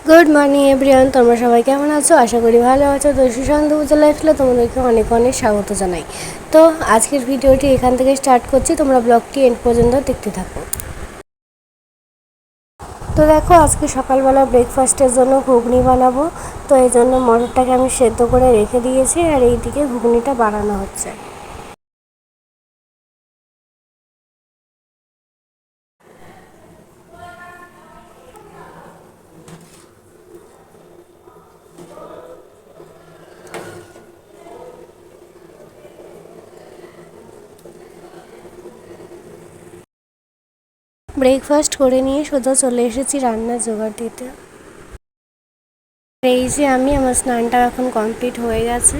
Good morning everyone, তোমরা সবাই কেমন আছো? আশা করি ভালো আছো। তো সুশান্ত পূজা লাইফে তোমাদেরকে অনেক অনেক স্বাগত জানাই। তো আজকের ভিডিওটি এখান থেকে স্টার্ট করছি, তোমরা ব্লগটি এন্ড পর্যন্ত দেখতে থাকো। তো দেখো, আজকে সকালবেলা ব্রেকফাস্টের জন্য ঘুগনি বানাবো। তো এই জন্য মটরটাকে আমি সেদ্ধ করে রেখে দিয়েছি, আর এইদিকে ঘুগনিটা বানানো হচ্ছে। ব্রেকফাস্ট করে নিয়ে সোজা চলে এসেছি রান্নার জোগাড় দিতে। এই যে আমার স্নানটা এখন কমপ্লিট হয়ে গেছে।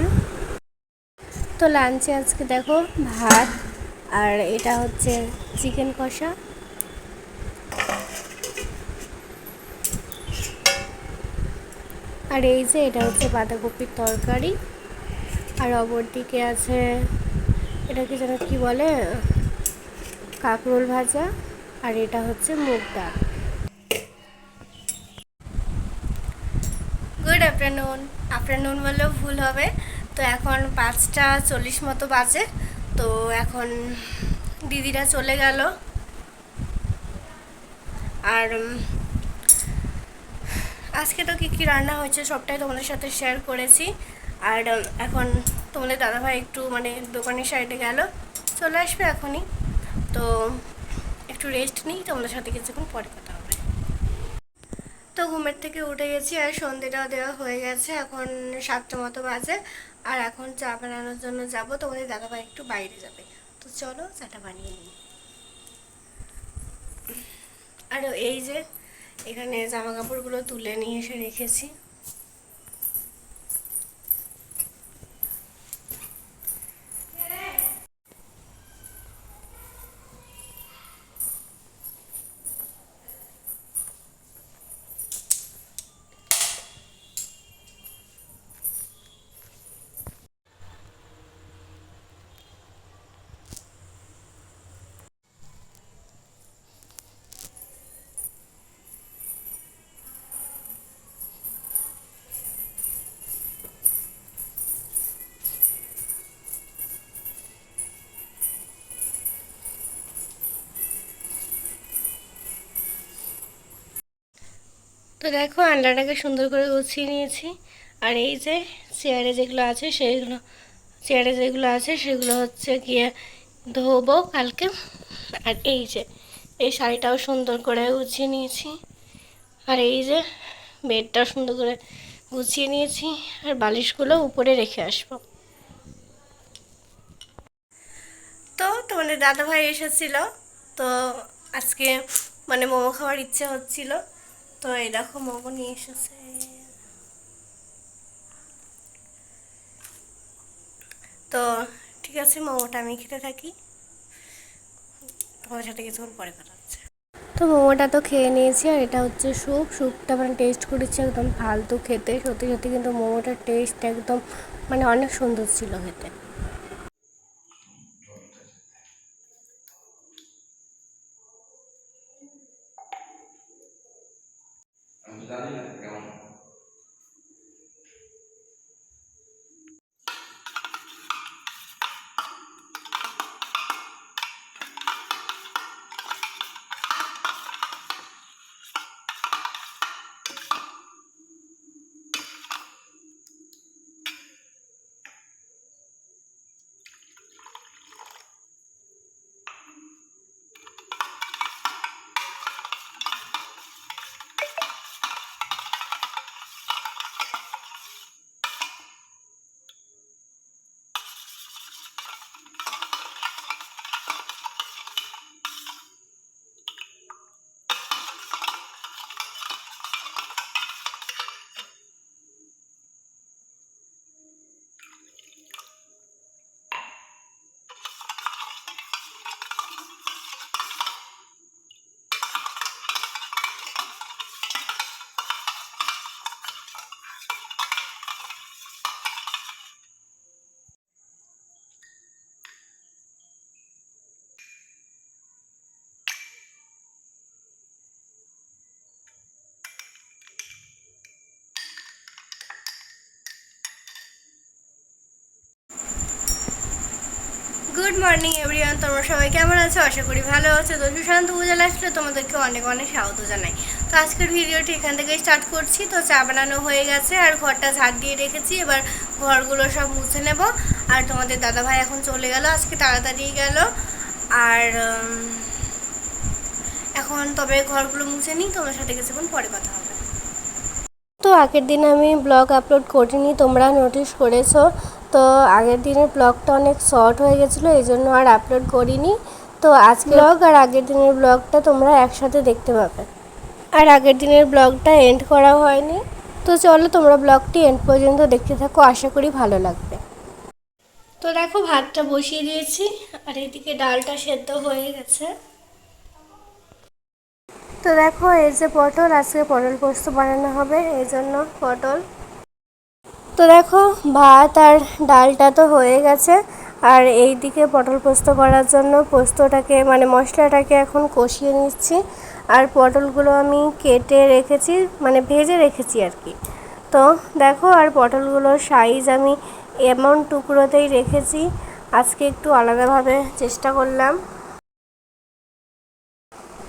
তো লাঞ্চে আজকে দেখো ভাত, আর এটা হচ্ছে চিকেন কষা, আর এই যে এটা হচ্ছে বাঁধাকপির তরকারি, আর অপরদিকে আছে এটাকে যেন কি বলে, কাঁকরোল ভাজা, আর এটা হচ্ছে মুগ ডাল। Good afternoon. আফটারনুন বললেও ভুল হবে। তো এখন 5টা 40 মতো বাজে। তো এখন দিদিরা চলে গেল, আর আজকে তো কী কী রান্না হয়েছে সবটাই তোমাদের সাথে শেয়ার করেছি। আর এখন তোমাদের দাদাভাই একটু দোকানের সাইডে গেল, চলে আসবে এখনই। তো একটু রেস্ট নিই, তোমাদের সাথে কিছুক্ষণ পরে কথা হবে। তো ঘুমের থেকে উঠে গেছি, আর সন্ধেটাও দেওয়া হয়ে গেছে। এখন 7টা মতো বাজে, আর এখন চা বানানোর জন্য যাব। তোমাদের দাদাভাই একটু বাইরে যাবে, তো চলো চাটা বানিয়ে নিই। আর এই যে এখানে জামা কাপড়গুলো তুলে নিয়ে এসে রেখেছি। তো দেখো, আন্ডাটাকে সুন্দর করে গুছিয়ে নিয়েছি। আর এই যে চেয়ারে যেগুলো আছে সেগুলো হচ্ছে গিয়ে ধোবো কালকে। আর এই যে এই শাড়িটাও সুন্দর করে গুছিয়ে নিয়েছি। আর এই যে বেডটাও সুন্দর করে গুছিয়ে নিয়েছি, আর বালিশগুলো উপরে রেখে আসবো। তো তোমাদের দাদাভাই এসেছিল, তো আজকে মোমো খাওয়ার ইচ্ছে হচ্ছিল। তো এই দেখো মোমো নিয়ে এসেছে। তো ঠিক আছে, মোমোটা আমি খেতে থাকি, তোমাদের সাথে কিছুক্ষণ পরে কথা হচ্ছে। তো মোমোটা তো খেয়ে নিয়েছি, আর এটা হচ্ছে স্যুপটা টেস্ট করেছি, একদম ফালতু খেতে। সত্যি সত্যি কিন্তু মোমোটার টেস্ট একদম অনেক সুন্দর ছিল খেতে। মর্নিং এভরিওয়ান, তোমরা সবাই কেমন আছো? আশা করি ভালো আছো। তো সুশান্ত পূজা আসলে তোমাদেরকে অনেক অনেক স্বাগত জানাই। তো আজকের ভিডিওটি এখান থেকে স্টার্ট করছি। তো চা বানানো হয়ে গেছে আর ঘরটা ঝাড় দিয়ে রেখেছি। এবার ঘরগুলো সব মুছে নেব। আর তোমাদের দাদাভাই এখন চলে গেল, আজকে তাড়াতাড়ি গেল। আর এখন তবে ঘরগুলো মুছে নিই, তোমার সাথে কিছুক্ষণ পরে কথা হবে। তো আগের দিন আমি ব্লগ আপলোড করিনি, তোমরা নোটিস করেছো। তো আগের দিনের ব্লগটা অনেক শর্ট হয়ে গেছিলো, এই জন্য আর আপলোড করিনি। তো আজকে ব্লগ আর আগের দিনের ব্লগটা তোমরা একসাথে দেখতে পাবে। আর আগের দিনের ব্লগটা এন্ড করা হয়নি। তো চলো তোমরা ব্লগটি এন্ড পর্যন্ত দেখতে থাকো, আশা করি ভালো লাগবে। তো দেখো ভাতটা বসিয়ে দিয়েছি আর এদিকে ডালটা সেদ্ধ হয়ে গেছে। তো দেখো এই যে পটল, আজকে পটল পোস্ত বানানো হবে, এই জন্য পটল। তো দেখো ভাত আর ডালটা তো হয়ে গেছে। আর এই দিকে পটল পোস্ত করার জন্য পোস্তটাকে মানে মশলাটাকে এখন কষিয়ে নিচ্ছি। আর পটলগুলো আমি কেটে রেখেছি, মানে ভেজে রেখেছি আর কি। তো দেখো আর পটলগুলোর সাইজ আমি এমন টুকরোতেই রেখেছি। আজকে একটু আলাদাভাবে চেষ্টা করলাম।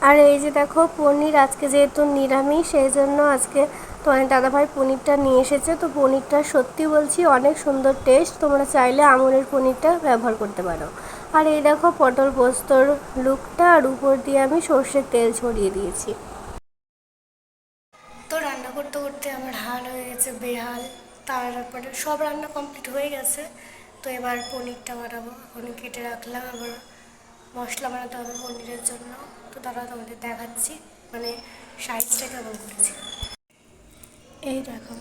আর এই যে দেখো পনির, আজকে যেহেতু নিরামিষ সেই জন্য আজকে তোমার দাদাভাই পনিরটা নিয়ে এসেছে। তো পনিরটা সত্যি বলছি অনেক সুন্দর টেস্ট, তোমরা চাইলে আমুলের পনিরটা ব্যবহার করতে পারো। আর এই দেখো পটল পোস্তর লুকটা, আর উপর দিয়ে আমি সর্ষের তেল ছড়িয়ে দিয়েছি। তো রান্না করতে করতে আমার হাল হয়ে গেছে বেহাল। তারপরে সব রান্না কমপ্লিট হয়ে গেছে। তো এবার পনিরটা বানাবো, এখন কেটে রাখলাম। আবার মশলা বানাতে হবে পনিরের জন্য। তো তারা তোমাদের দেখাচ্ছি মানে সাইজটা কেমন করেছি। এই দেখো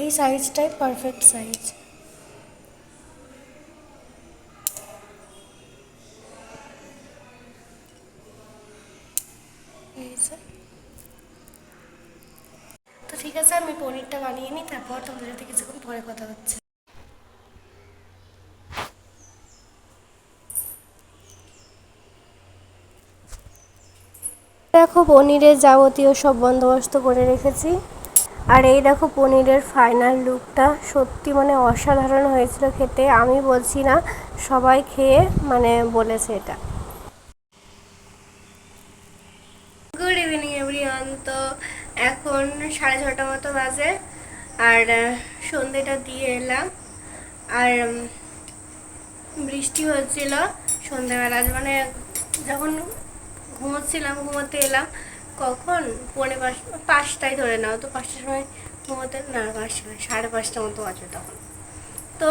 এই সাইজটাই পারফেক্ট সাইজ। এই যে তো ঠিক আছে, আমি পনিরটা বানিয়ে নিই, তারপর তোমাদের সাথে কিছুক্ষণ পরে কথা হচ্ছে। দেখো পনিরের যাবতীয় সব বন্দোবস্ত করে রেখেছি। আর এই দেখো পনিরের ফাইনাল লুকটা, সত্যি মানে অসাধারণ হয়েছিল খেতে। আমি বলছি না, সবাই খেয়ে মানে বলেছে এটা। Good evening everyone. তো এখন 6:30 মতো বাজে আর সন্ধেটা দিয়ে এলাম। আর বৃষ্টি হচ্ছিল সন্ধ্যেবেলা, মানে যখন ঘুমোতে এলাম কখন 5:45 ধরে নাও। তো 5টার সময় ঘুমোতে না, 5:30 মতো আছে তখন। তো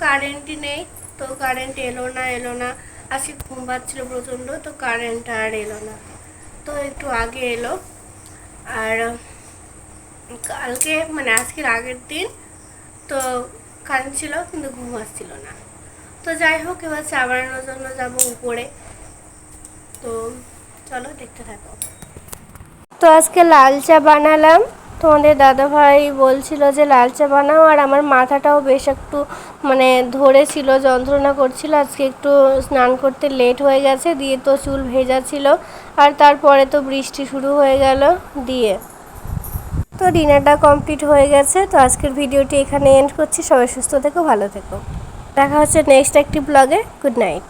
কারেন্টই নেই, তো কারেন্ট এলো না। আজকে ঘুম পাচ্ছিল প্রচণ্ড, তো কারেন্ট আর এলো না। তো একটু আগে এলো। আর কালকে মানে আজকের আগের দিন তো কারেন্ট ছিল কিন্তু ঘুম আসছিল না। তো যাই হোক, এবার চা বানানোর জন্য যাবো উপরে। তো চলো দেখতে থাকো। তো আজকে লাল চা বানালাম। তোমাদের দাদাভাই বলছিল যে লাল চা বানাও, আর আমার মাথাটাও বেশ একটু মানে ধরেছিল, যন্ত্রণা করছিল। আজকে একটু স্নান করতে লেট হয়ে গেছে, দিয়ে তো চুল ভেজা ছিল। আর তারপরে তো বৃষ্টি শুরু হয়ে গেল দিয়ে। তো ডিনারটা কমপ্লিট হয়ে গেছে। তো আজকের ভিডিওটি এখানে এন্ড করছি। সবাই সুস্থ থেকো, ভালো থেকো। দেখা হচ্ছে নেক্সট একটি ব্লগে। Good night.